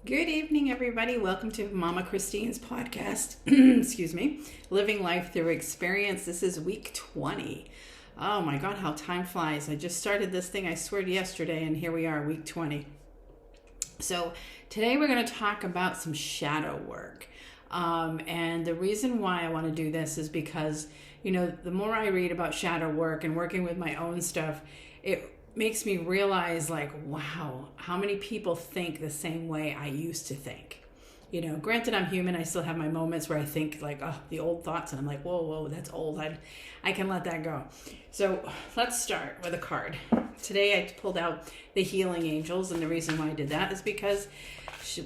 Good evening, everybody. Welcome to Mama Christine's podcast. Excuse me. Living life through experience. This is week 20. Oh my God, how time flies. I just started this thing, I swear, yesterday, and here we are, week 20. So today we're going to talk about some shadow work. And the reason why I want to do this is because, the more I read about shadow work and working with my own stuff, it makes me realize, wow, how many people think the same way I used to think. Granted, I'm human. I still have my moments where I think the old thoughts, and I'm like, whoa, that's old. I can let that go. So let's start with a card. Today I pulled out the Healing Angels, and the reason why I did that is because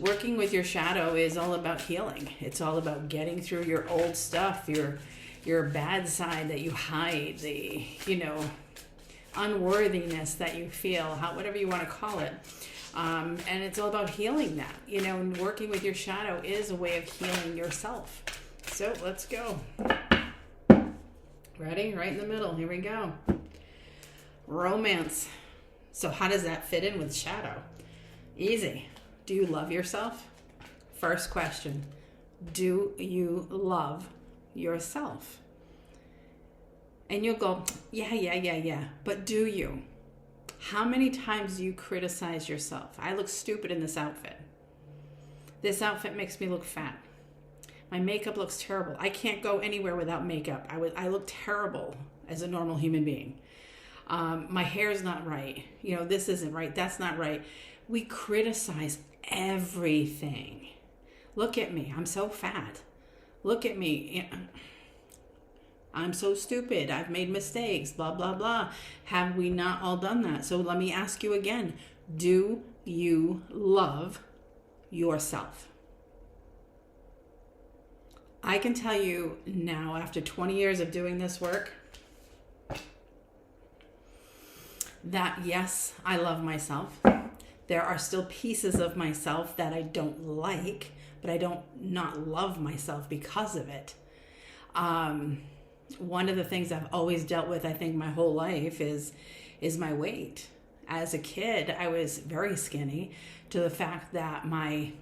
working with your shadow is all about healing. It's all about getting through your old stuff, your bad side that you hide, the, unworthiness that you feel, whatever you want to call it. And it's all about healing that, and working with your shadow is a way of healing yourself. So let's go. Ready? Right in the middle. Here we go. Romance. So how does that fit in with shadow? Easy. Do you love yourself? First question. Do you love yourself? And you'll go, yeah. But do you? How many times do you criticize yourself? I look stupid in this outfit. This outfit makes me look fat. My makeup looks terrible. I can't go anywhere without makeup. I look terrible as a normal human being. My hair's not right. This isn't right. That's not right. We criticize everything. Look at me. I'm so fat. Look at me. I'm so stupid. I've made mistakes, blah, blah, blah. Have we not all done that? So let me ask you again. Do you love yourself? I can tell you now, after 20 years of doing this work, that yes, I love myself. There are still pieces of myself that I don't like, but I don't not love myself because of it. One of the things I've always dealt with, I think, my whole life is my weight. As a kid, I was very skinny, to the fact that my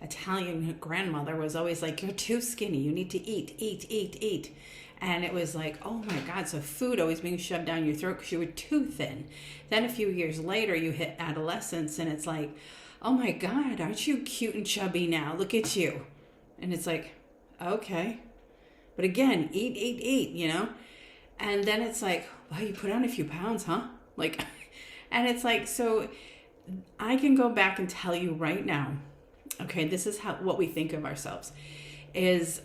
Italian grandmother was always like, you're too skinny. You need to eat. And it was like, oh my God, so food always being shoved down your throat because you were too thin. Then a few years later, you hit adolescence, and it's like, oh my God, aren't you cute and chubby now? Look at you. And it's like, okay. But again, eat, And then it's like, wow, you put on a few pounds, huh? And it's like, so I can go back and tell you right now, okay, this is what we think of ourselves, is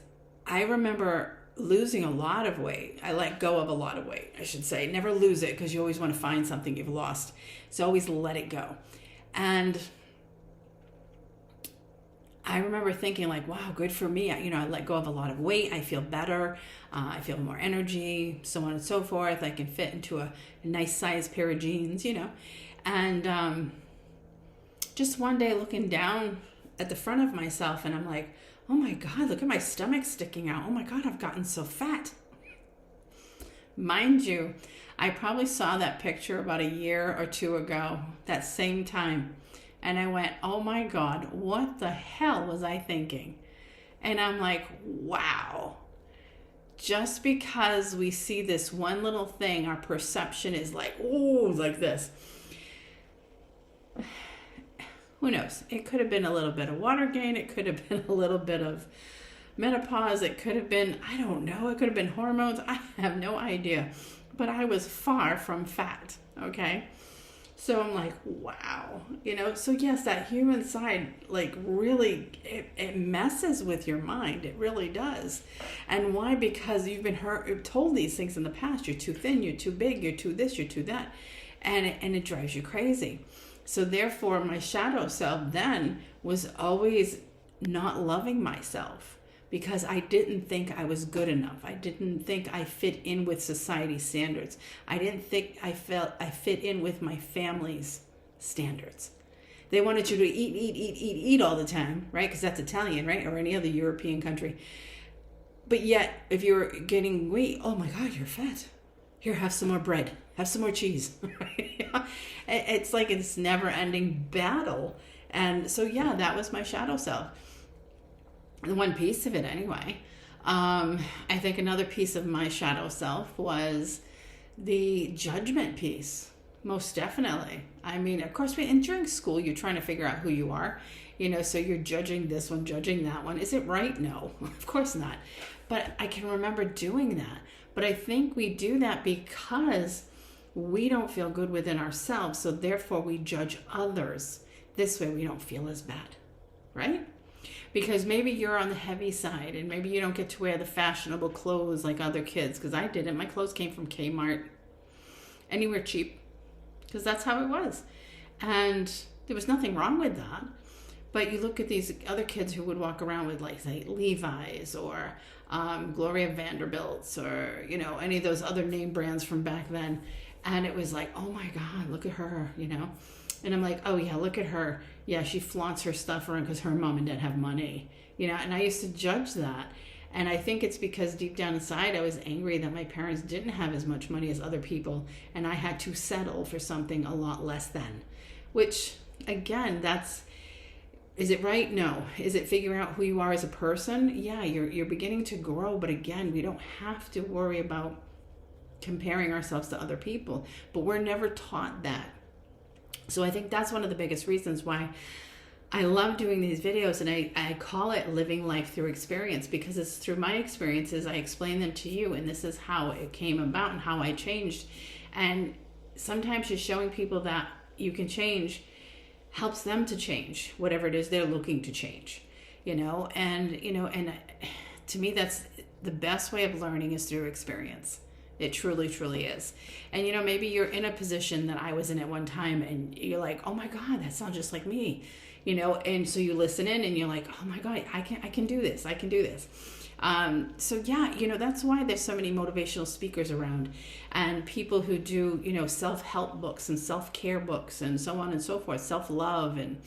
I remember losing a lot of weight. I let go of a lot of weight, I should say. Never lose it, because you always want to find something you've lost. So always let it go. And I remember thinking wow, good for me. I let go of a lot of weight. I feel better. I feel more energy, so on and so forth. I can fit into a nice size pair of jeans, And just one day looking down at the front of myself, and I'm like, oh my God, look at my stomach sticking out. Oh my God, I've gotten so fat. Mind you, I probably saw that picture about a year or two ago, that same time. And I went, oh my God, what the hell was I thinking? And I'm like, wow. Just because we see this one little thing, our perception is like, ooh, like this. Who knows? It could have been a little bit of water gain. It could have been a little bit of menopause. It could have been, I don't know. It could have been hormones. I have no idea. But I was far from fat, okay? So I'm like, wow, so yes, that human side, really, it messes with your mind. It really does. And why? Because you've been told these things in the past. You're too thin, you're too big, you're too this, you're too that. And it drives you crazy. So therefore, my shadow self then was always not loving myself, because I didn't think I was good enough. I didn't think I fit in with society's standards. I didn't think I fit in with my family's standards. They wanted you to eat all the time, right? Because that's Italian, right? Or any other European country. But yet, if you're getting weight, oh my God, you're fat. Here, have some more bread. Have some more cheese. It's like this never-ending battle. And so, yeah, that was my shadow self. One piece of it anyway. I think another piece of my shadow self was the judgment piece. Most definitely. I mean, of course, during school, you're trying to figure out who you are, so you're judging this one, judging that one. Is it right? No, of course not. But I can remember doing that. But I think we do that because we don't feel good within ourselves. So therefore, we judge others. This way, we don't feel as bad, right? Because maybe you're on the heavy side and maybe you don't get to wear the fashionable clothes like other kids, because I didn't. My clothes came from Kmart, anywhere cheap, because that's how it was. And there was nothing wrong with that. But you look at these other kids who would walk around with, like, say, Levi's or Gloria Vanderbilt's or, any of those other name brands from back then. And it was like, oh my God, look at her, And I'm like, oh yeah, look at her. Yeah, she flaunts her stuff around because her mom and dad have money, And I used to judge that. And I think it's because deep down inside, I was angry that my parents didn't have as much money as other people. And I had to settle for something a lot less than. Which, again, is it right? No. Is it figuring out who you are as a person? Yeah, you're beginning to grow. But again, we don't have to worry about comparing ourselves to other people. But we're never taught that. So I think that's one of the biggest reasons why I love doing these videos, and I call it living life through experience, because it's through my experiences. I explain them to you, and this is how it came about and how I changed. And sometimes just showing people that you can change helps them to change whatever it is they're looking to change, and to me, that's the best way of learning is through experience. It truly, truly is. And, maybe you're in a position that I was in at one time and you're like, oh my God, that sounds just like me, and so you listen in and you're like, oh my God, I can do this. I can do this. So yeah, that's why there's so many motivational speakers around and people who do, self-help books and self-care books and so on and so forth, self-love and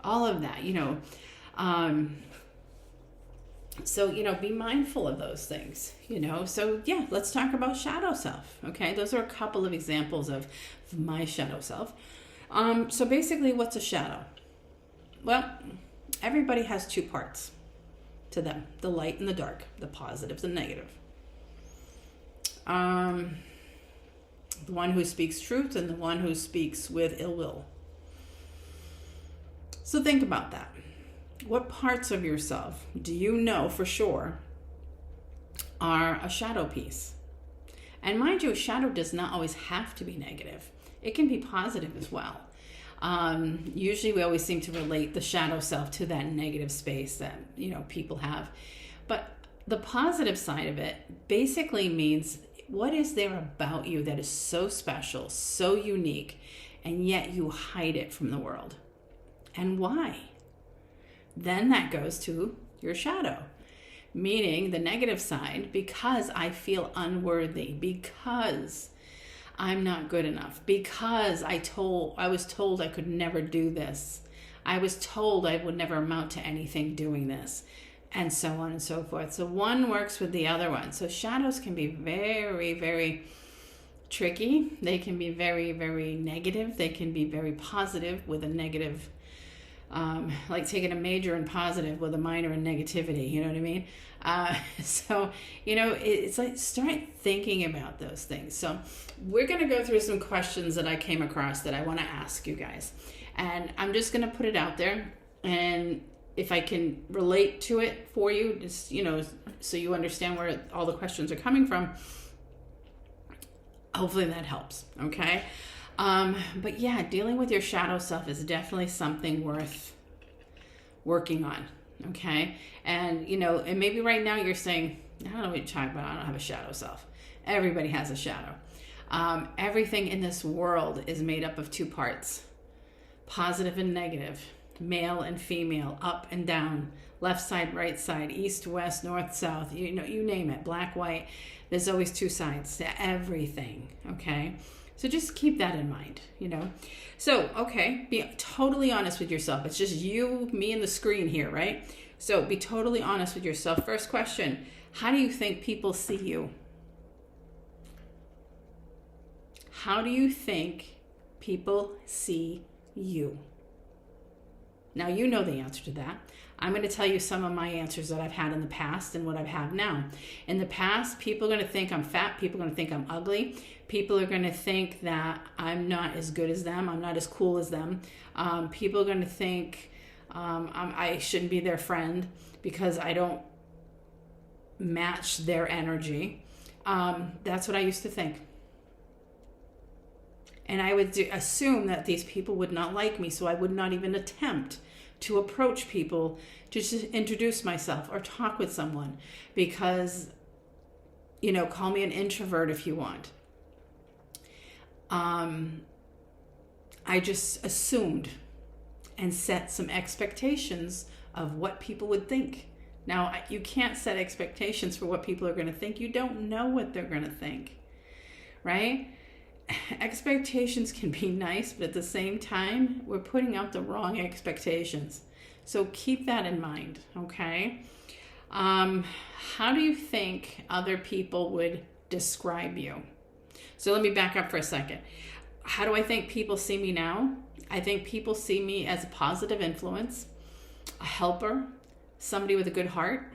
all of that, So, be mindful of those things, So, yeah, let's talk about shadow self, okay? Those are a couple of examples of my shadow self. So basically, what's a shadow? Well, everybody has two parts to them, the light and the dark, the positive and negative. The one who speaks truth and the one who speaks with ill will. So think about that. What parts of yourself do you know for sure are a shadow piece? And mind you, a shadow does not always have to be negative. It can be positive as well. Usually we always seem to relate the shadow self to that negative space that, people have. But the positive side of it basically means, what is there about you that is so special, so unique, and yet you hide it from the world? And why? Then that goes to your shadow, meaning the negative side, because I feel unworthy, because I'm not good enough, because I was told I could never do this. I was told I would never amount to anything doing this, and so on and so forth. So one works with the other one. So shadows can be very, very tricky. They can be very, very negative. They can be very positive with a negative, like taking a major in positive with a minor in negativity, you know what I mean? So, it's like, start thinking about those things. So we're going to go through some questions that I came across that I want to ask you guys. And I'm just going to put it out there. And if I can relate to it for you, just, so you understand where all the questions are coming from, hopefully that helps. Okay. But yeah, dealing with your shadow self is definitely something worth working on. Okay. And, and maybe right now you're saying, I don't know what you're talking about. I don't have a shadow self. Everybody has a shadow. Everything in this world is made up of two parts, positive and negative, male and female, up and down, left side, right side, east, west, north, south, you name it, black, white. There's always two sides to everything. Okay. So just keep that in mind, So, okay, be totally honest with yourself. It's just you, me, and the screen here, right? So be totally honest with yourself. First question, how do you think people see you? How do you think people see you? Now, you know the answer to that. I'm going to tell you some of my answers that I've had in the past and what I've had now. In the past, people are going to think I'm fat. People are going to think I'm ugly. People are going to think that I'm not as good as them. I'm not as cool as them. People are going to think I shouldn't be their friend because I don't match their energy. That's what I used to think. And I would assume that these people would not like me, so I would not even attempt to approach people to just introduce myself or talk with someone because, call me an introvert if you want. I just assumed and set some expectations of what people would think. Now, you can't set expectations for what people are going to think. You don't know what they're going to think, right? Expectations can be nice, but at the same time, we're putting out the wrong expectations. So keep that in mind, okay? How do you think other people would describe you? So let me back up for a second. How do I think people see me now? I think people see me as a positive influence, a helper, somebody with a good heart,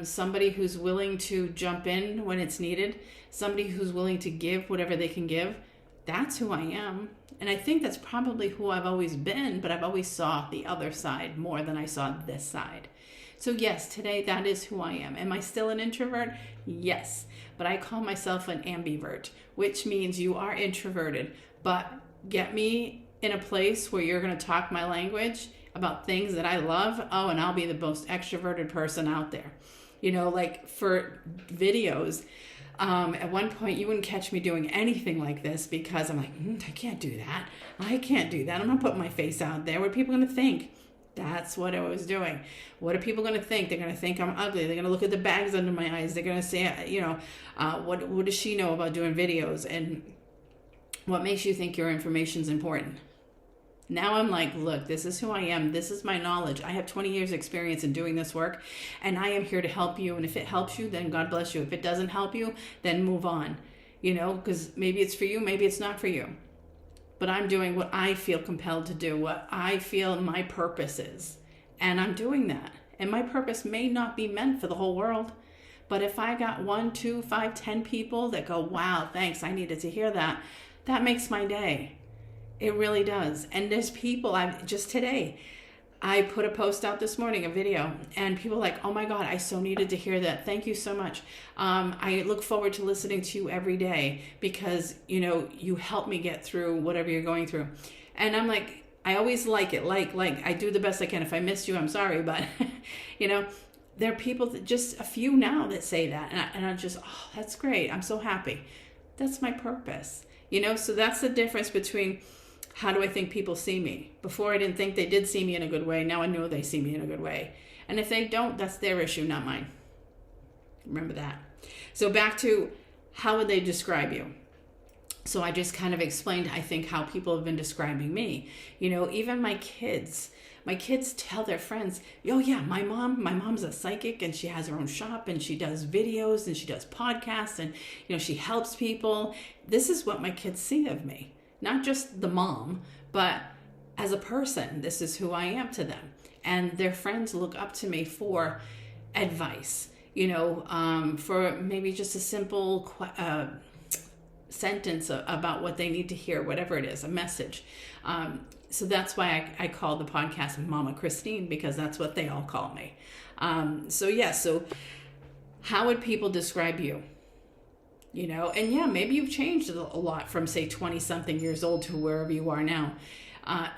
somebody who's willing to jump in when it's needed, somebody who's willing to give whatever they can give. That's who I am. And I think that's probably who I've always been, but I've always saw the other side more than I saw this side. So yes, today that is who I am. Am I still an introvert? Yes. But I call myself an ambivert, which means you are introverted, but get me in a place where you're going to talk my language about things that I love. Oh, and I'll be the most extroverted person out there. Like for videos, at one point you wouldn't catch me doing anything like this because I'm like, I can't do that. I can't do that. I'm not putting my face out there. What are people going to think? That's what I was doing. What are people going to think? They're going to think I'm ugly. They're going to look at the bags under my eyes. They're going to say, what does she know about doing videos? And what makes you think your information's important? Now I'm like, look, this is who I am. This is my knowledge. I have 20 years experience in doing this work, and I am here to help you. And if it helps you, then God bless you. If it doesn't help you, then move on, because maybe it's for you, maybe it's not for you. But I'm doing what I feel compelled to do, what I feel my purpose is. And I'm doing that. And my purpose may not be meant for the whole world. But if I got 1, 2, 5, 10 people that go, wow, thanks, I needed to hear that, that makes my day. It really does. And there's people, just today, I put a post out this morning, a video, and people are like, oh my God, I so needed to hear that. Thank you so much. I look forward to listening to you every day because, you help me get through whatever you're going through. And I'm like, I always like it. Like, I do the best I can. If I missed you, I'm sorry. But, there are people that just a few now that say that. And I'm just, oh, that's great. I'm so happy. That's my purpose. So that's the difference between how do I think people see me? Before I didn't think they did see me in a good way. Now I know they see me in a good way. And if they don't, that's their issue, not mine. Remember that. So back to how would they describe you? So I just kind of explained, I think, how people have been describing me. Even my kids tell their friends, oh yeah, my mom's a psychic and she has her own shop and she does videos and she does podcasts and, she helps people. This is what my kids see of me. Not just the mom, but as a person, this is who I am to them. And their friends look up to me for advice, for maybe just a simple sentence about what they need to hear, whatever it is, a message. So that's why I call the podcast Mama Christine, because that's what they all call me. So how would people describe you? And yeah, maybe you've changed a lot from, say, 20-something years old to wherever you are now.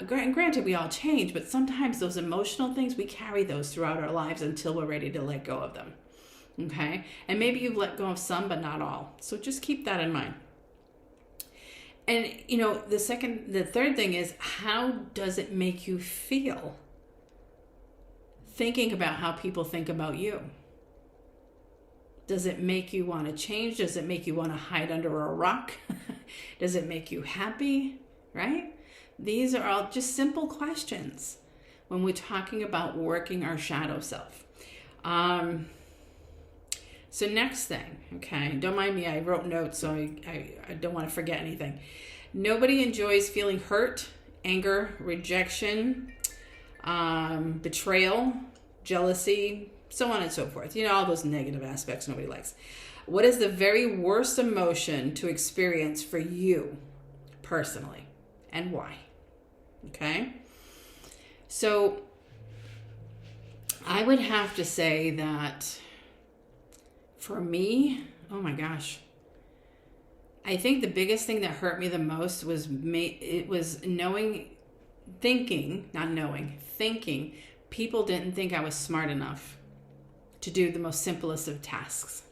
Granted, we all change, but sometimes those emotional things, we carry those throughout our lives until we're ready to let go of them. Okay? And maybe you've let go of some, but not all. So just keep that in mind. And, the third thing is, how does it make you feel thinking about how people think about you? Does it make you want to change? Does it make you want to hide under a rock? Does it make you happy? Right? These are all just simple questions when we're talking about working our shadow self. So next thing, okay, don't mind me, I wrote notes, so I don't want to forget anything. Nobody enjoys feeling hurt, anger, rejection, betrayal, jealousy, so on and so forth. All those negative aspects nobody likes. What is the very worst emotion to experience for you personally, and why? Okay? So I would have to say that for me, oh my gosh, I think the biggest thing that hurt me the most was thinking people didn't think I was smart enough to do the most simplest of tasks.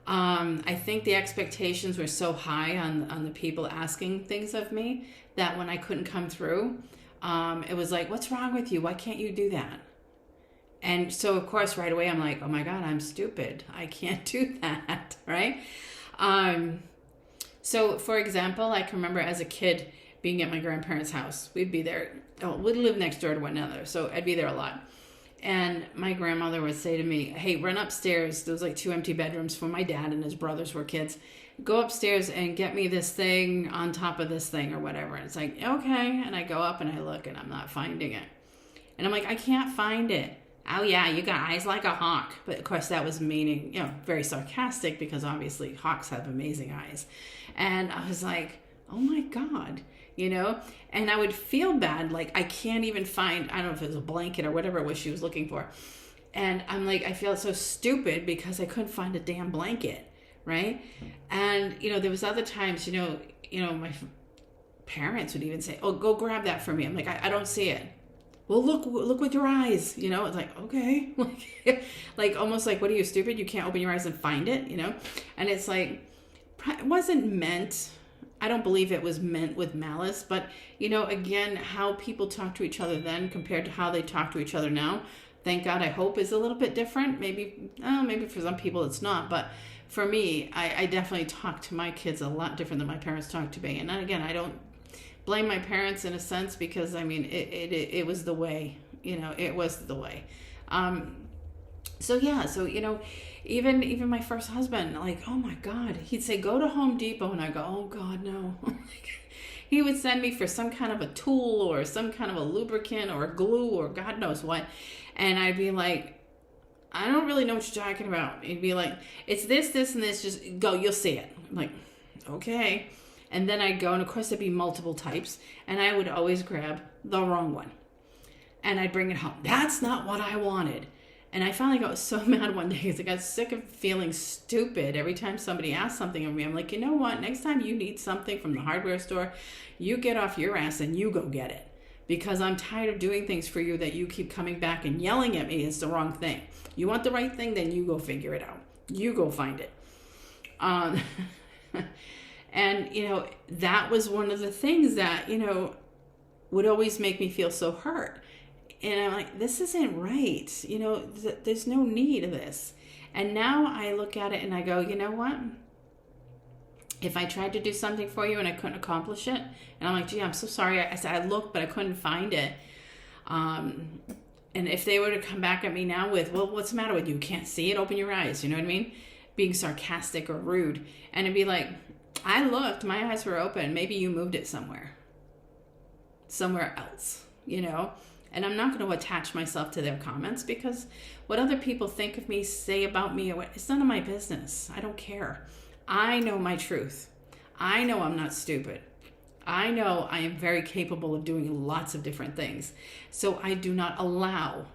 I think the expectations were so high on the people asking things of me that when I couldn't come through, it was like, what's wrong with you? Why can't you do that? And so, of course, right away, I'm like, oh my God, I'm stupid. I can't do that, right? So, for example, I can remember as a kid being at my grandparents' house. We'd be there. We'd live next door to one another, so I'd be there a lot. And my grandmother would say to me, hey, run upstairs. There was like 2 empty bedrooms for my dad and his brothers were kids. Go upstairs and get me this thing on top of this thing or whatever. And it's like, okay. And I go up and I look and I'm not finding it. And I'm like, I can't find it. Oh yeah, you got eyes like a hawk. But of course that was meaning, very sarcastic because obviously hawks have amazing eyes. And I was like, oh my God. And I would feel bad, like I can't even find, I don't know if it was a blanket or whatever it was she was looking for. And I'm like, I feel so stupid because I couldn't find a damn blanket, right? And, there was other times, my parents would even say, oh, go grab that for me. I'm like, I don't see it. Well, look with your eyes, it's like, okay. like almost like, what are you, stupid? You can't open your eyes and find it, And it's like, it wasn't meant, I don't believe it was meant with malice, but again, how people talk to each other then compared to how they talk to each other now, thank God, I hope is a little bit different. Maybe for some people it's not, but for me, I definitely talk to my kids a lot different than my parents talked to me. And again, I don't blame my parents in a sense because it was the way, it was the way. So even my first husband, like, oh my God, he'd say, go to Home Depot. And I go, oh God, no. He would send me for some kind of a tool or some kind of a lubricant or glue or God knows what. And I'd be like, I don't really know what you're talking about. He'd be like, it's this, and this, just go, you'll see it. I'm like, okay. And then I'd go, and of course there'd be multiple types. And I would always grab the wrong one. And I'd bring it home. That's not what I wanted. And I finally got so mad one day because I got sick of feeling stupid every time somebody asked something of me. I'm like, you know what? Next time you need something from the hardware store, you get off your ass and you go get it. Because I'm tired of doing things for you that you keep coming back and yelling at me it's the wrong thing. You want the right thing, then you go figure it out. You go find it. And, that was one of the things that, would always make me feel so hurt. And I'm like, this isn't right. There's no need of this. And now I look at it and I go, you know what? If I tried to do something for you and I couldn't accomplish it, and I'm like, gee, I'm so sorry. I said, I looked, but I couldn't find it. And if they were to come back at me now with, well, what's the matter with you? You can't see it? Open your eyes. You know what I mean? Being sarcastic or rude. And it'd be like, I looked, my eyes were open. Maybe you moved it somewhere else, And I'm not going to attach myself to their comments because what other people think of me, say about me, it's none of my business. I don't care. I know my truth. I know I'm not stupid. I know I am very capable of doing lots of different things. So I do not allow,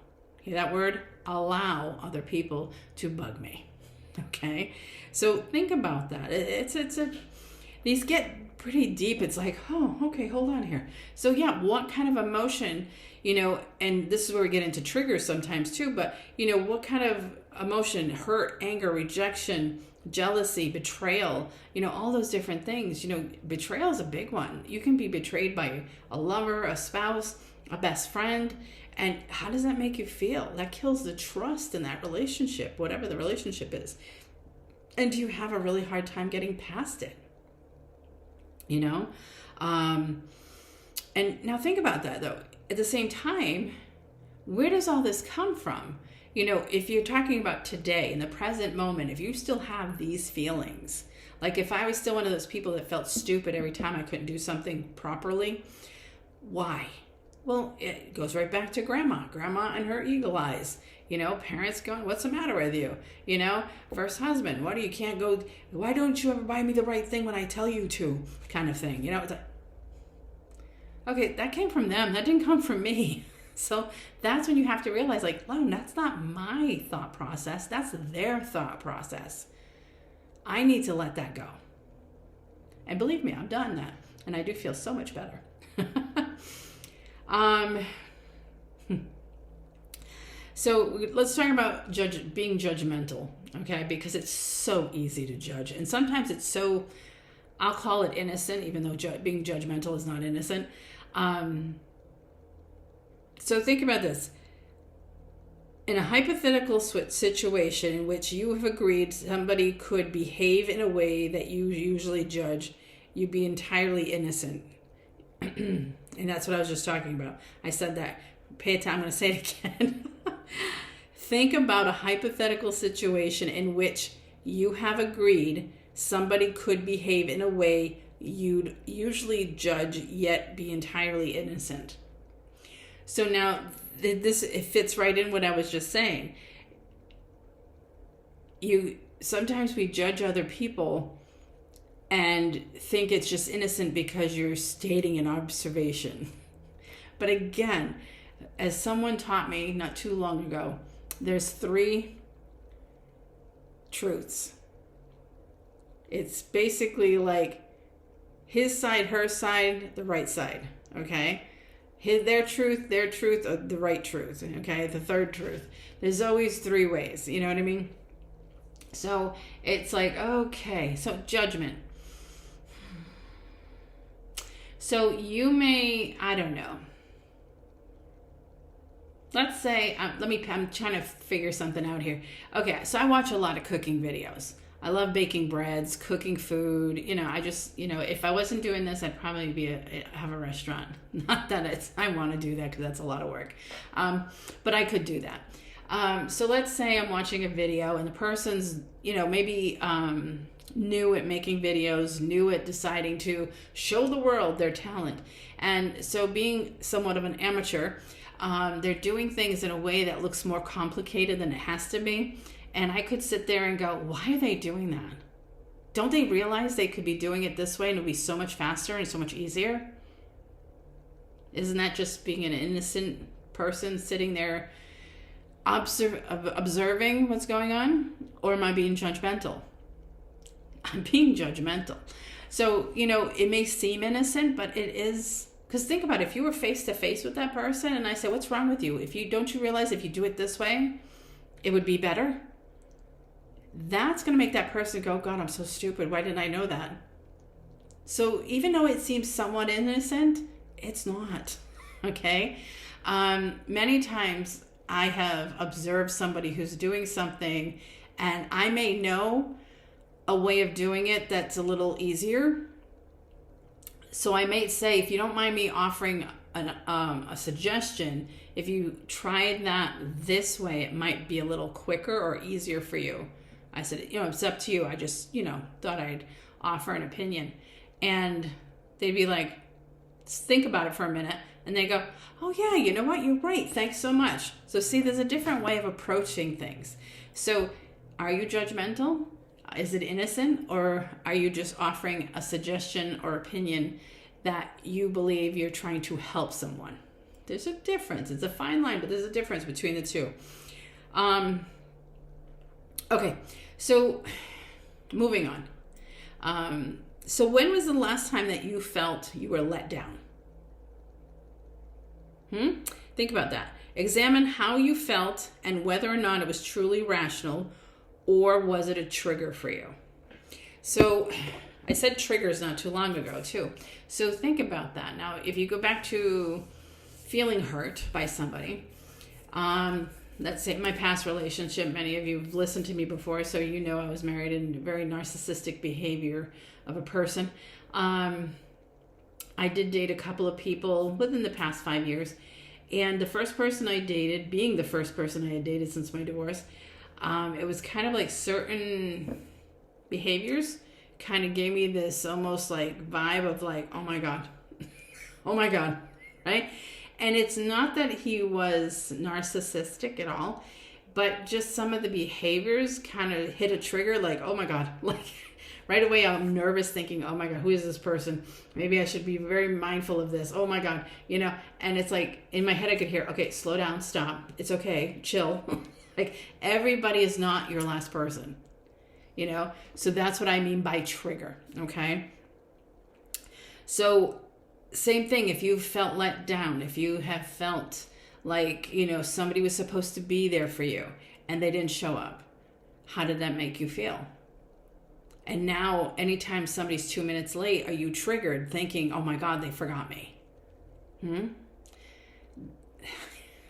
hear that word? Allow other people to bug me. Okay? So think about that. These get pretty deep. It's like, oh, okay, hold on here. So yeah, what kind of emotion, and this is where we get into triggers sometimes too, but what kind of emotion, hurt, anger, rejection, jealousy, betrayal, all those different things. Betrayal is a big one. You can be betrayed by a lover, a spouse, a best friend. And how does that make you feel? That kills the trust in that relationship, whatever the relationship is. And do you have a really hard time getting past it? And now think about that though. At the same time, where does all this come from? If you're talking about today, in the present moment, if you still have these feelings, like if I was still one of those people that felt stupid every time I couldn't do something properly, why? Well, it goes right back to grandma and her eagle eyes. Parents going, what's the matter with you? First husband, why don't you ever buy me the right thing when I tell you to, kind of thing. It's like, okay, that came from them. That didn't come from me. So that's when you have to realize, like, oh, that's not my thought process. That's their thought process. I need to let that go. And believe me, I've done that. And I do feel so much better. So let's talk about being judgmental, okay? Because it's so easy to judge. And sometimes it's so, I'll call it innocent, even though being judgmental is not innocent. So think about this. In a hypothetical situation in which you have agreed somebody could behave in a way that you usually judge, you'd be entirely innocent. And that's what I was just talking about. I said that. Pay attention. I'm going to say it again. Think about a hypothetical situation in which you have agreed somebody could behave in a way you'd usually judge, yet be entirely innocent. So now it fits right in what I was just saying. Sometimes we judge other people and think it's just innocent because you're stating an observation. But again, as someone taught me not too long ago, there's 3 truths. It's basically like his side, her side, the right side, okay? Their truth, the right truth, okay? The third truth. There's always 3 ways, you know what I mean? So it's like, okay, so judgment. So you may, I don't know. Let's say, I'm trying to figure something out here. Okay, so I watch a lot of cooking videos. I love baking breads, cooking food. If I wasn't doing this, I'd probably have a restaurant. Not that I want to do that because that's a lot of work. But I could do that. So let's say I'm watching a video and the person's, maybe new at making videos, new at deciding to show the world their talent. And so being somewhat of an amateur, they're doing things in a way that looks more complicated than it has to be. And I could sit there and go, why are they doing that? Don't they realize they could be doing it this way and it'll be so much faster and so much easier? Isn't that just being an innocent person sitting there observing what's going on? Or am I being judgmental? I'm being judgmental. So, it may seem innocent, but it is. Because think about it, if you were face to face with that person and I said, what's wrong with you? Don't you realize if you do it this way, it would be better? That's going to make that person go, God, I'm so stupid. Why didn't I know that? So even though it seems somewhat innocent, it's not. Okay? Many times I have observed somebody who's doing something and I may know a way of doing it that's a little easier. So I may say, if you don't mind me offering a suggestion, if you tried that this way, it might be a little quicker or easier for you. I said, it's up to you. I just, thought I'd offer an opinion. And they'd be like, think about it for a minute. And they go, oh yeah, you know what? You're right. Thanks so much. So see, there's a different way of approaching things. So are you judgmental? Is it innocent? Or are you just offering a suggestion or opinion that you believe you're trying to help someone? There's a difference. It's a fine line, but there's a difference between the two. Okay, so moving on. So when was the last time that you felt you were let down? Think about that. Examine how you felt and whether or not it was truly rational, or was it a trigger for you? So I said triggers not too long ago too. So think about that. Now, if you go back to feeling hurt by somebody, let's say my past relationship, many of you have listened to me before, so you know I was married in a very narcissistic behavior of a person. I did date a couple of people within the past 5 years. And the first person I dated, being the first person I had dated since my divorce, it was kind of like certain behaviors kind of gave me this almost like vibe of like, oh my God, right? And it's not that he was narcissistic at all, but just some of the behaviors kind of hit a trigger, like, oh my God, like right away I'm nervous thinking, oh my God, who is this person? Maybe I should be very mindful of this. Oh my God, and it's like in my head I could hear, okay, slow down, stop. It's okay, chill. Like everybody is not your last person, So that's what I mean by trigger, okay? So same thing, if you felt let down, if you have felt like, somebody was supposed to be there for you and they didn't show up, how did that make you feel? And now, anytime somebody's 2 minutes late, are you triggered thinking, oh my God, they forgot me?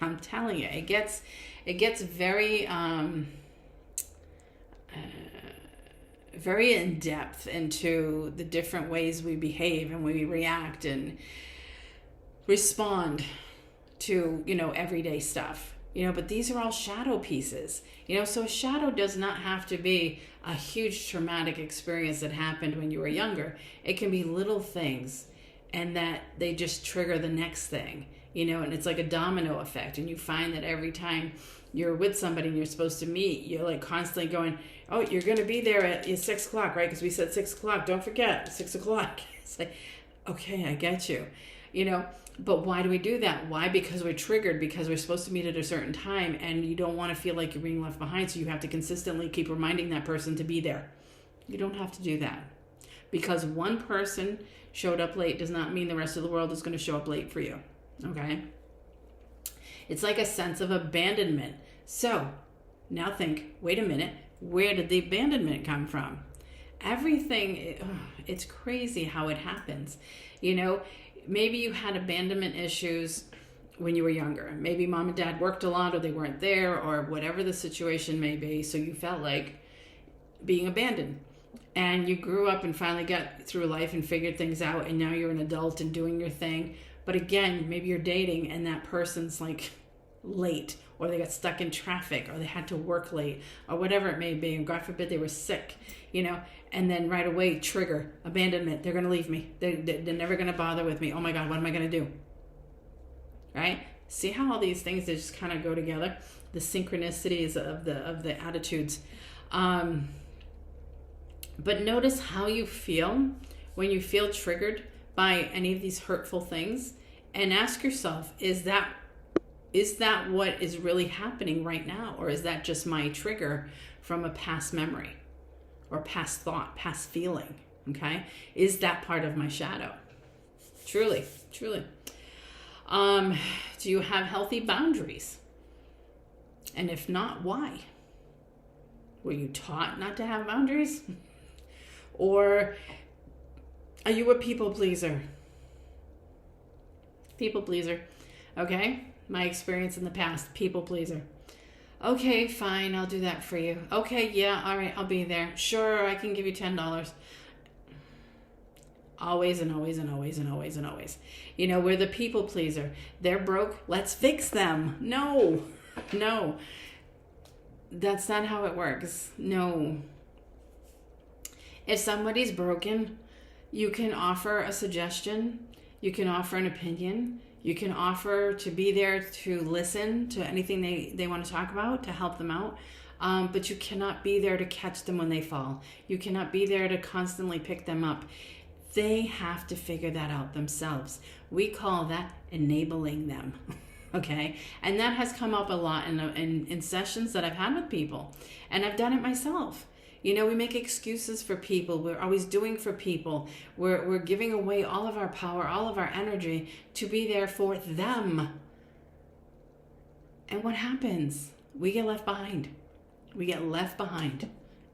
I'm telling you, it gets very, very in depth into the different ways we behave and we react and respond to, everyday stuff. But these are all shadow pieces. So a shadow does not have to be a huge traumatic experience that happened when you were younger. It can be little things and that they just trigger the next thing, and it's like a domino effect. And you find that every time you're with somebody and you're supposed to meet, you're like constantly going, oh, you're going to be there at 6 o'clock, right? Because we said 6 o'clock. Don't forget, 6 o'clock. It's like, okay, I get you, But why do we do that? Why? Because we're triggered, because we're supposed to meet at a certain time and you don't want to feel like you're being left behind. So you have to consistently keep reminding that person to be there. You don't have to do that. Because one person showed up late does not mean the rest of the world is going to show up late for you. Okay? It's like a sense of abandonment. So now think, wait a minute, where did the abandonment come from? Everything, it's crazy how it happens. Maybe you had abandonment issues when you were younger. Maybe mom and dad worked a lot or they weren't there or whatever the situation may be. So you felt like being abandoned. And you grew up and finally got through life and figured things out. And now you're an adult and doing your thing. But again, maybe you're dating and that person's like late, or they got stuck in traffic, or they had to work late, or whatever it may be. And God forbid they were sick, and then right away, trigger, abandonment. They're going to leave me. They're never going to bother with me. Oh my God, what am I going to do? Right? See how all these things, they just kind of go together? The synchronicities of the attitudes. But notice how you feel when you feel triggered by any of these hurtful things, and ask yourself, is that what is really happening right now? Or is that just my trigger from a past memory or past thought, past feeling? Okay. Is that part of my shadow? Truly. Do you have healthy boundaries? And if not, why? Were you taught not to have boundaries? Or are you a people pleaser? People pleaser. Okay. My experience in the past, people pleaser. Okay, fine, I'll do that for you. Okay, yeah, all right, I'll be there. Sure, I can give you $10. Always and always and always and always and always. We're the people pleaser. They're broke, let's fix them. No. That's not how it works. No. If somebody's broken, you can offer a suggestion. You can offer an opinion. You can offer to be there to listen to anything they want to talk about, to help them out. But you cannot be there to catch them when they fall. You cannot be there to constantly pick them up. They have to figure that out themselves. We call that enabling them. Okay? And that has come up a lot in sessions that I've had with people. And I've done it myself. We make excuses for people. We're always doing for people. We're giving away all of our power, all of our energy to be there for them. And what happens? We get left behind.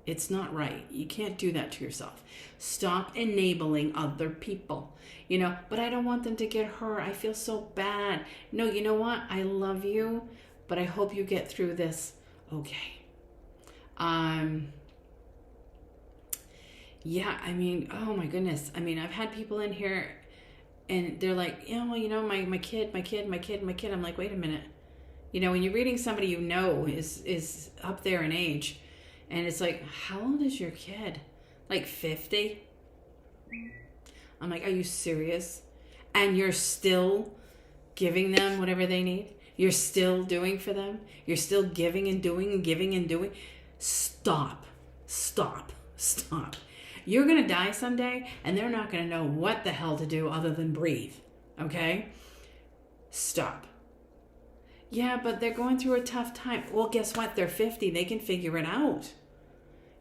It's not right. You can't do that to yourself. Stop enabling other people. But I don't want them to get hurt. I feel so bad. No, you know what? I love you, but I hope you get through this. Okay. Yeah, oh my goodness. I've had people in here and they're like, my kid. I'm like, wait a minute. When you're reading somebody is up there in age, and it's like, how old is your kid? Like 50? I'm like, are you serious? And you're still giving them whatever they need. You're still doing for them. You're still giving and doing and giving and doing. Stop. Stop. Stop. You're going to die someday, and they're not going to know what the hell to do other than breathe. Okay? Stop. Yeah, but they're going through a tough time. Well, guess what? They're 50. They can figure it out.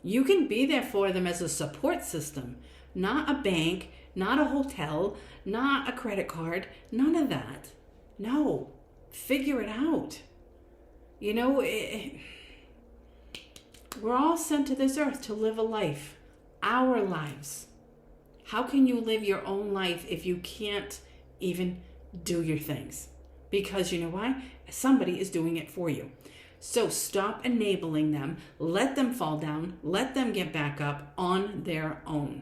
You can be there for them as a support system, not a bank, not a hotel, not a credit card, none of that. No. Figure it out. You know, we're all sent to this earth to live a life, our lives. How can you live your own life if you can't even do your things? Because you know why? Somebody is doing it for you. So stop enabling them. Let them fall down. Let them get back up on their own.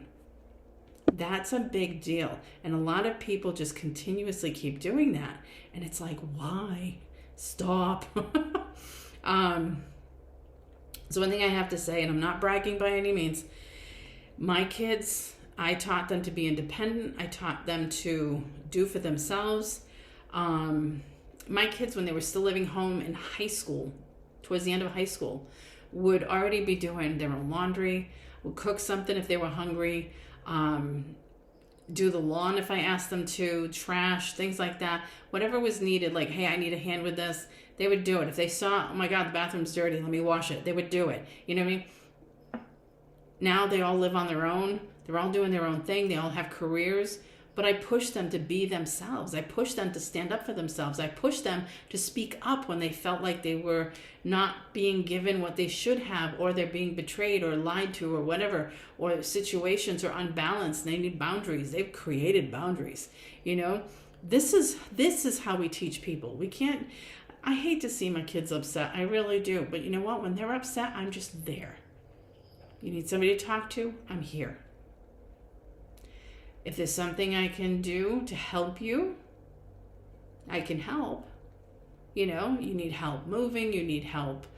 That's a big deal. And a lot of people just continuously keep doing that. And it's like, why? Stop. So one thing I have to say, and I'm not bragging by any means, my kids, I taught them to be independent. I taught them to do for themselves. My kids, when they were still living home in high school, towards the end of high school, would already be doing their own laundry, would cook something if they were hungry, do the lawn if I asked them to, trash, things like that. Whatever was needed, like, hey, I need a hand with this, they would do it. If they saw, oh my God, the bathroom's dirty, let me wash it, they would do it. You know what I mean? Now they all live on their own. They're all doing their own thing. They all have careers. But I push them to be themselves. I push them to stand up for themselves. I push them to speak up when they felt like they were not being given what they should have, or they're being betrayed or lied to or whatever, or situations are unbalanced. They need boundaries. They've created boundaries. You know, this is how we teach people. We can't, I hate to see my kids upset. I really do. But you know what? When they're upset, I'm just there. You need somebody to talk to? I'm here. If there's something I can do to help you, I can help. You know, you need help moving, you need help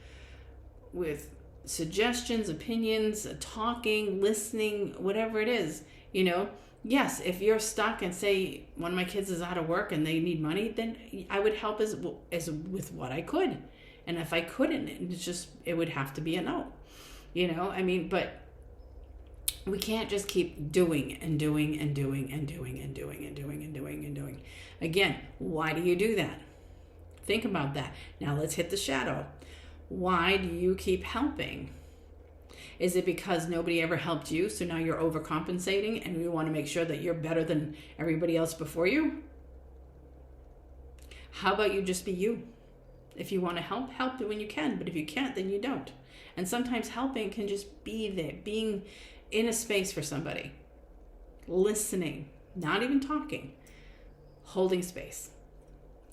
with suggestions, opinions, talking, listening, whatever it is. You know, yes, if you're stuck and say one of my kids is out of work and they need money, then I would help as with what I could. And if I couldn't, it would have to be a no. You know, I mean, but we can't just keep doing and doing and doing and doing and doing and doing and doing and doing. Again, why do you do that? Think about that. Now let's hit the shadow. Why do you keep helping? Is it because nobody ever helped you, so now you're overcompensating and you want to make sure that you're better than everybody else before you? How about you just be you? If you want to help when you can, but if you can't, then you don't. And sometimes helping can just be there, being in a space for somebody, listening, not even talking, holding space,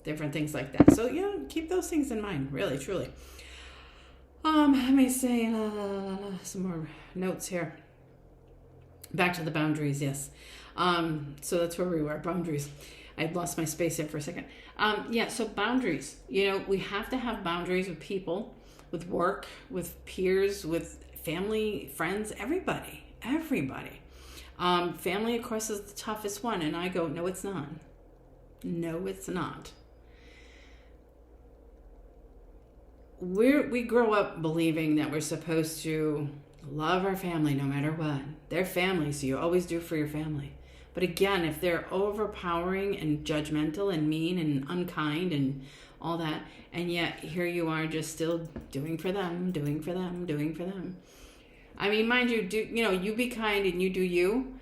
different things like that. So yeah, keep those things in mind, really, truly. Let me say some more notes here. Back to the boundaries, yes. So that's where we were, boundaries. I lost my space there for a second. So boundaries. You know, we have to have boundaries with people, with work, with peers, with family, friends, everybody. Family, of course, is the toughest one. And I go, no, it's not. No, it's not. We grow up believing that we're supposed to love our family no matter what. They're family, so you always do for your family. But again, if they're overpowering and judgmental and mean and unkind and all that, and yet here you are just still doing for them. I mean, mind you, you be kind and you do you,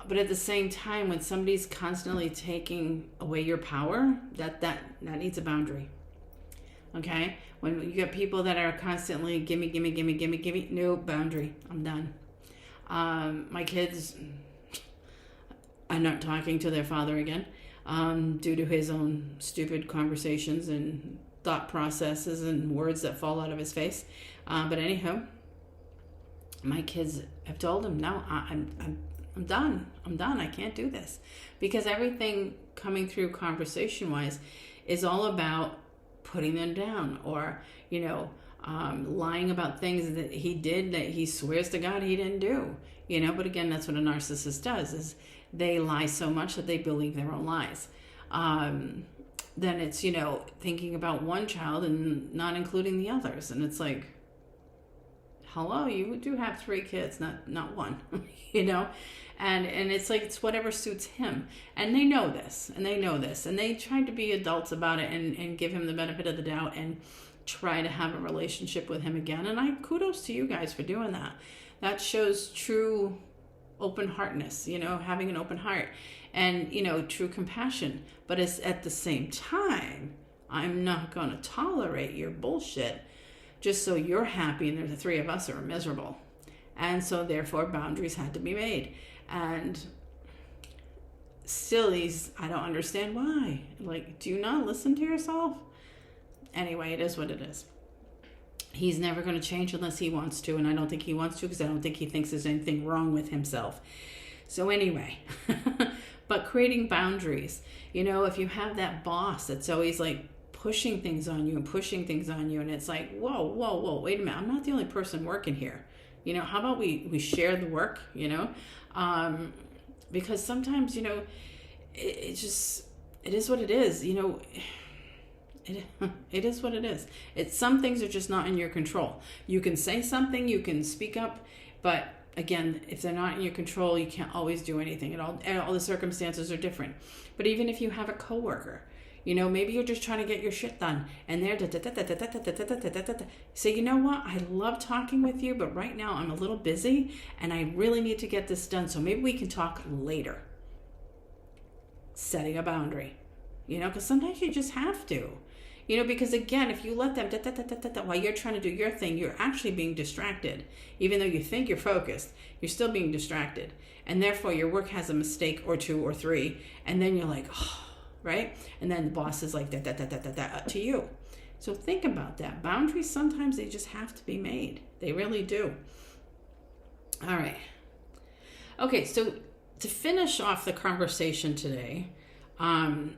but at the same time, when somebody's constantly taking away your power, that needs a boundary. Okay? When you get people that are constantly gimme, no boundary. I'm done. My kids are not talking to their father again, due to his own stupid conversations and thought processes and words that fall out of his face. But anyhow, my kids have told him, no, I'm done. I can't do this. Because everything coming through conversation-wise is all about putting them down or, lying about things that he did that he swears to God he didn't do. But again, that's what a narcissist does, is they lie so much that they believe their own lies. then it's, thinking about one child and not including the others. And it's like, hello, you do have 3 kids, not one, And it's like, it's whatever suits him. And they know this, and they tried to be adults about it and give him the benefit of the doubt and try to have a relationship with him again. And kudos to you guys for doing that. That shows true open-heartedness, having an open heart and, true compassion. But it's at the same time, I'm not going to tolerate your bullshit just so you're happy and the 3 of us are miserable. And so therefore boundaries had to be made. And still I don't understand why. Like, do you not listen to yourself? Anyway, it is what it is. He's never going to change unless he wants to. And I don't think he wants to because I don't think he thinks there's anything wrong with himself. So anyway, but creating boundaries, if you have that boss that's always like pushing things on you, and it's like, whoa, wait a minute. I'm not the only person working here. How about we share the work, because sometimes, it is what it is, it is what it is. Some things are just not in your control. You can say something, you can speak up, but again, if they're not in your control, you can't always do anything. All the circumstances are different. But even if you have a coworker, maybe you're just trying to get your shit done, and they're say, you know what, I love talking with you, but right now I'm a little busy, and I really need to get this done, so maybe we can talk later. Setting a boundary, because sometimes you just have to, because again, if you let them while you're trying to do your thing, you're actually being distracted. Even though you think you're focused, you're still being distracted, and therefore your work has a mistake or 2 or 3, and then you're like, oh, right? And then the boss is like that to you. So think about that. Boundaries, sometimes they just have to be made. They really do. All right. Okay, so to finish off the conversation today, I'm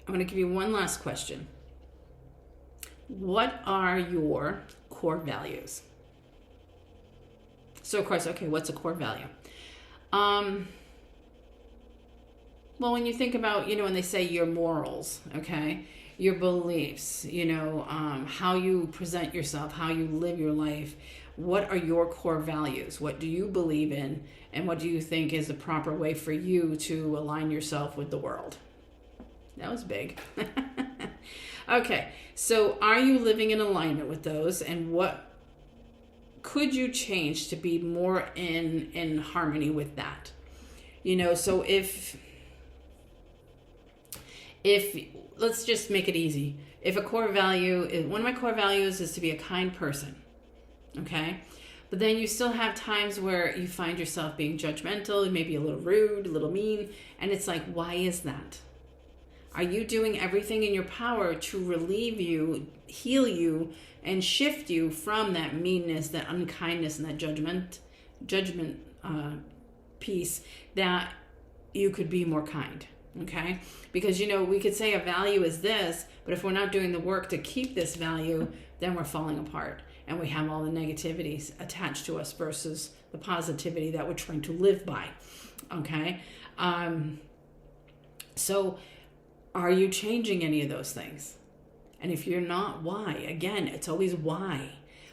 going to give you one last question. What are your core values? So of course, okay, what's a core value? Well, when you think about, when they say your morals, okay, your beliefs, how you present yourself, how you live your life, what are your core values? What do you believe in? And what do you think is the proper way for you to align yourself with the world? That was big. Okay, so are you living in alignment with those? And what could you change to be more in harmony with that? So if let's just make it easy. If one of my core values is to be a kind person, okay? But then you still have times where you find yourself being judgmental, maybe a little rude, a little mean, and it's like, why is that? Are you doing everything in your power to relieve you, heal you, and shift you from that meanness, that unkindness, and that judgment piece, that you could be more kind? Okay? Because, we could say a value is this, but if we're not doing the work to keep this value, then we're falling apart. And we have all the negativities attached to us versus the positivity that we're trying to live by. Okay? So are you changing any of those things? And if you're not, why? Again, it's always why.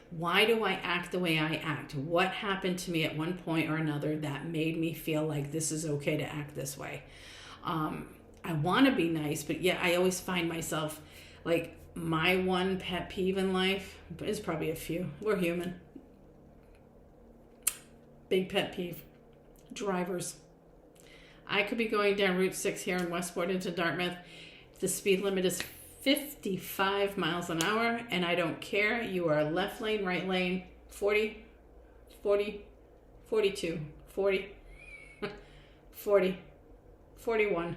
Why do I act the way I act? What happened to me at one point or another that made me feel like this is okay to act this way? I want to be nice, but yet I always find myself like, my one pet peeve in life is probably a few. We're human. Big pet peeve. Drivers. I could be going down Route 6 here in Westport into Dartmouth. The speed limit is 55 miles an hour, and I don't care. You are left lane, right lane, 40, 40, 42, 40, 40, 41.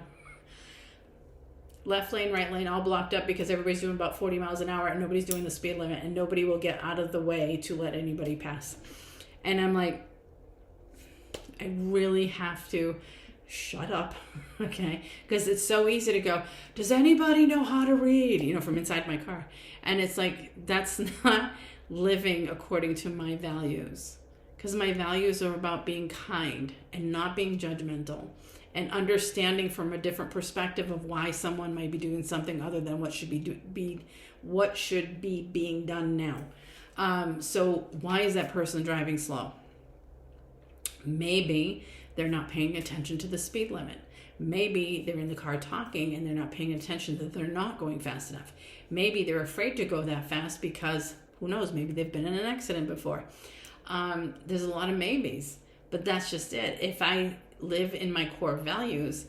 Left lane, right lane, all blocked up because everybody's doing about 40 miles an hour and nobody's doing the speed limit, and nobody will get out of the way to let anybody pass. And I'm like, I really have to shut up, okay? Because it's so easy to go, does anybody know how to read? From inside my car. And it's like, that's not living according to my values. Because my values are about being kind and not being judgmental and understanding from a different perspective of why someone might be doing something other than what should be being done now. So why is that person driving slow? Maybe they're not paying attention to the speed limit. Maybe they're in the car talking and they're not paying attention that they're not going fast enough. Maybe they're afraid to go that fast because, who knows, maybe they've been in an accident before. There's a lot of maybes, but that's just it. If I live in my core values,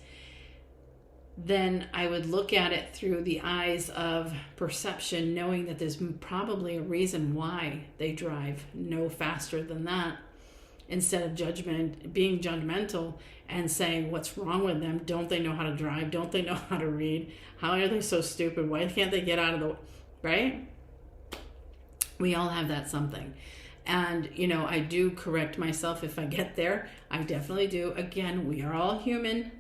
then I would look at it through the eyes of perception, knowing that there's probably a reason why they drive no faster than that, instead of being judgmental and saying what's wrong with them. Don't they know how to drive? Don't they know how to read? How are they so stupid? Why can't they get out of the right? We all have that something. And, I do correct myself if I get there. I definitely do. Again, we are all human.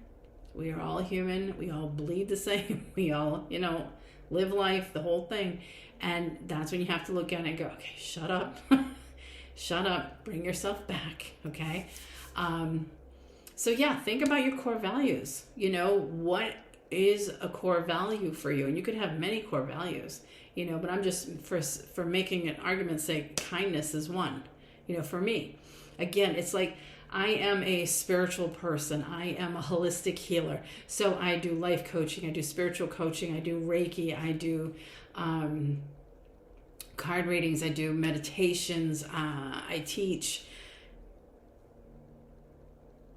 We are all human. We all bleed the same. We all, live life, the whole thing. And that's when you have to look at it and go, okay, shut up. Shut up. Bring yourself back. Okay. So yeah, think about your core values. What is a core value for you? And you could have many core values, but I'm just for making an argument's sake, kindness is one, for me. Again, it's like, I am a spiritual person. I am a holistic healer. So I do life coaching. I do spiritual coaching. I do Reiki. I do card readings. I do meditations. I teach.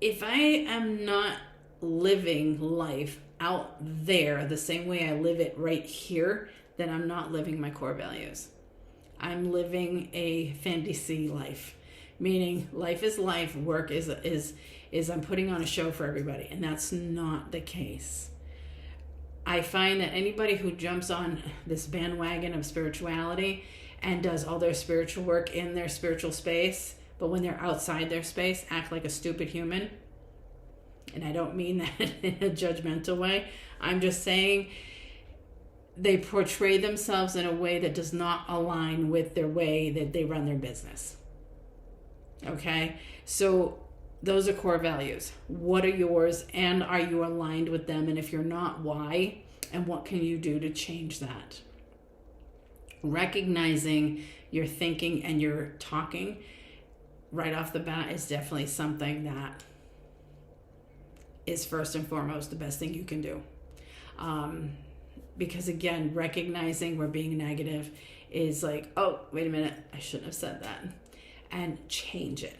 If I am not living life out there the same way I live it right here, then I'm not living my core values. I'm living a fantasy life. Meaning life is life, work is I'm putting on a show for everybody, and that's not the case. I find that anybody who jumps on this bandwagon of spirituality and does all their spiritual work in their spiritual space, but when they're outside their space, act like a stupid human. And I don't mean that in a judgmental way. I'm just saying they portray themselves in a way that does not align with their way that they run their business. Okay, so those are core values. What are yours, and are you aligned with them? And if you're not, why? And what can you do to change that? Recognizing your thinking and your talking right off the bat is definitely something that is first and foremost the best thing you can do. Because again, recognizing we're being negative is like, oh, wait a minute, I shouldn't have said that. And change it.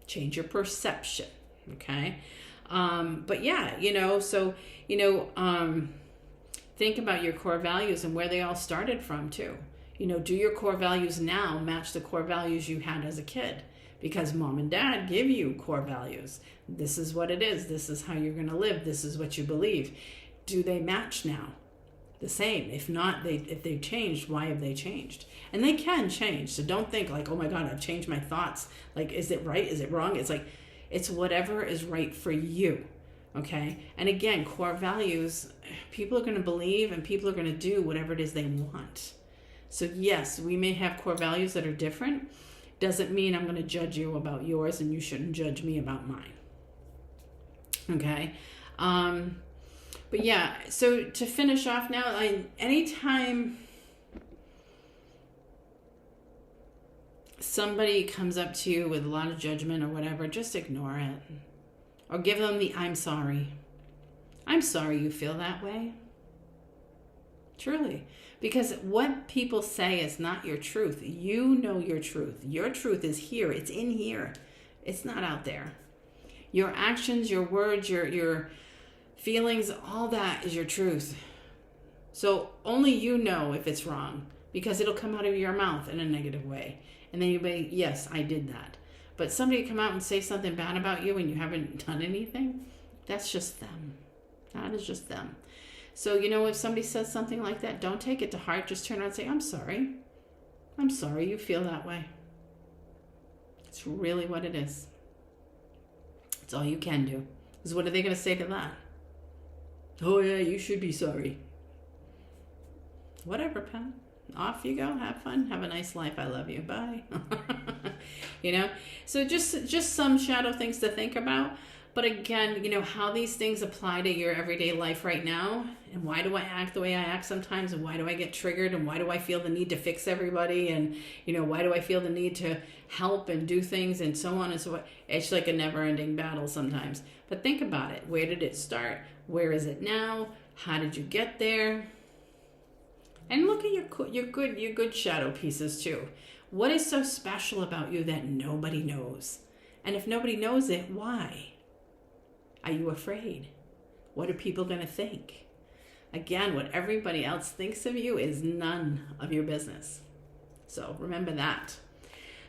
Change your perception. Okay. But yeah, think about your core values and where they all started from too. Do your core values now match the core values you had as a kid? Because mom and dad give you core values. This is what it is. This is how you're going to live. This is what you believe. Do they match now? The same. If not, if they've changed, why have they changed? And they can change. So don't think like, oh my God, I've changed my thoughts. Like, is it right? Is it wrong? It's like, it's whatever is right for you. Okay. And again, core values, people are going to believe and people are going to do whatever it is they want. So yes, we may have core values that are different. Doesn't mean I'm going to judge you about yours and you shouldn't judge me about mine. Okay. But yeah, so to finish off now, anytime somebody comes up to you with a lot of judgment or whatever, just ignore it. Or give them the I'm sorry. I'm sorry you feel that way. Truly. Because what people say is not your truth. You know your truth. Your truth is here. It's in here. It's not out there. Your actions, your words, your feelings, all that is your truth. So only you know if it's wrong, because it'll come out of your mouth in a negative way. And then you'll be, yes, I did that. But somebody come out and say something bad about you and you haven't done anything, that's just them. That is just them. So, if somebody says something like that, don't take it to heart. Just turn around and say, I'm sorry. I'm sorry you feel that way. It's really what it is. It's all you can do. Because what are they going to say to that? Oh, yeah, you should be sorry. Whatever, pal. Off you go. Have fun. Have a nice life. I love you. Bye. So just some shadow things to think about. But again, how these things apply to your everyday life right now, and why do I act the way I act sometimes, and why do I get triggered, and why do I feel the need to fix everybody, and why do I feel the need to help and do things, and so on and so forth. It's like a never-ending battle sometimes. But think about it. Where did it start? Where is it now? How did you get there? And look at your good shadow pieces too. What is so special about you that nobody knows? And if nobody knows it, why? Are you afraid? What are people going to think? Again, what everybody else thinks of you is none of your business. So remember that.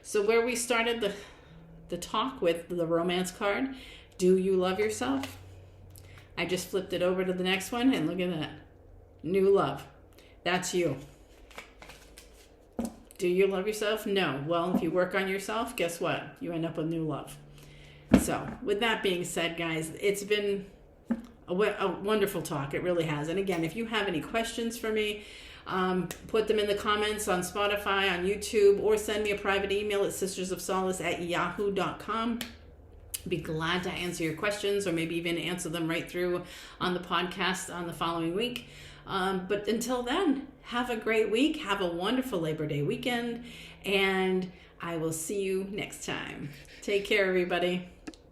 So where we started the talk with the romance card, do you love yourself? I just flipped it over to the next one, and look at that. New love. That's you. Do you love yourself? No. Well, if you work on yourself, guess what? You end up with new love. So with that being said, guys, it's been a wonderful talk. It really has. And again, if you have any questions for me, put them in the comments on Spotify, on YouTube, or send me a private email at sistersofsolace@yahoo.com. Be glad to answer your questions, or maybe even answer them right through on the podcast on the following week. But until then, have a great week. Have a wonderful Labor Day weekend, and I will see you next time. Take care, everybody.